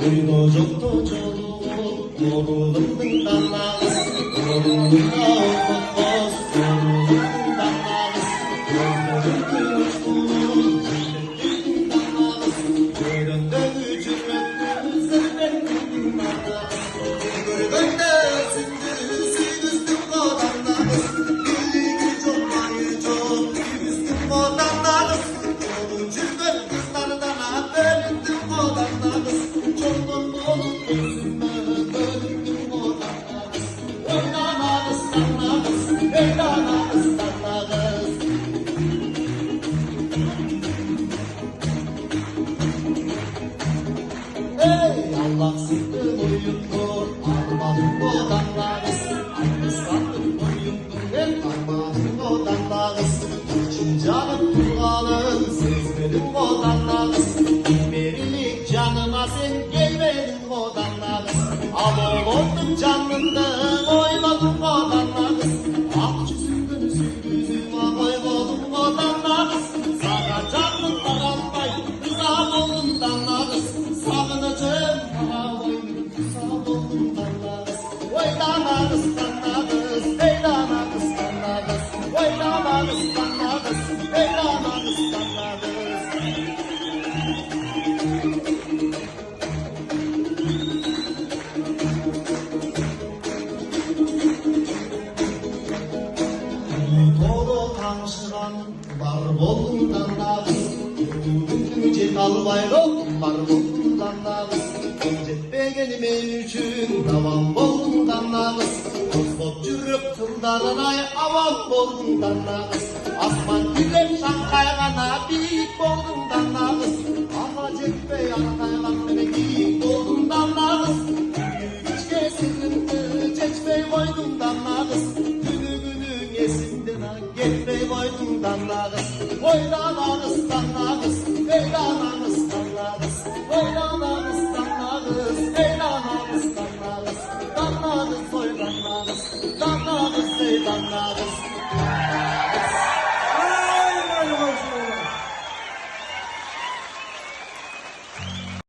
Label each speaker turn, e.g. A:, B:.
A: Uyda jokto jolu, yorulundun danağız, yorulunda olmaz, yorulundun danağız, yorulundun uçtuğun, yorulundun danağız, yorulunda gücürmektün, zerbektün danağız, yorulunda sündürsün o danağız, birliği çok mayı çok, üstün o danağız, yoruluncu ben kızlardan bölündüm o danağız, çolun olup gözüme bölündüm o danağız, oynanağız danağız, eğlenağız danağız. Ey Allah sıktın oyundur, armadın o danağız, sandım oyundur, hep armadın o danağız, için canım turgalım, sezmedim o danağız, berilik canıma sen gelmedin o danağız, al oldum canımdan oynadım o danağız, ak yüzümden sürgüzüm oynadım o danağız, sana canım bağlanmay, rıza olun danağız, sağınacağım bana oyun, sağ olun danağız, oylanağız danağız, eylanağız danağız, oylanağız danağız, eylanağız danağız. Tolu taşıran var bolundan nağız, Gümce kalbaylık var bolundan nağız, Cetbegenim üçün davam bolundan nağız, Tosbot cürüp tıldarına avam bolundan nağız, Asman gülep şankaygana büyük bolundan nağız, Ama cetbe yankaygana büyük bolundan nağız, Güçke sıkıntı çeçme boynundan nağız, Getmey boynundan nağız, oylanağız danağız, eylanağız danağız, oylanağız danağız, eylanağız danağız, danağız oylanağız, danağız eylanağız.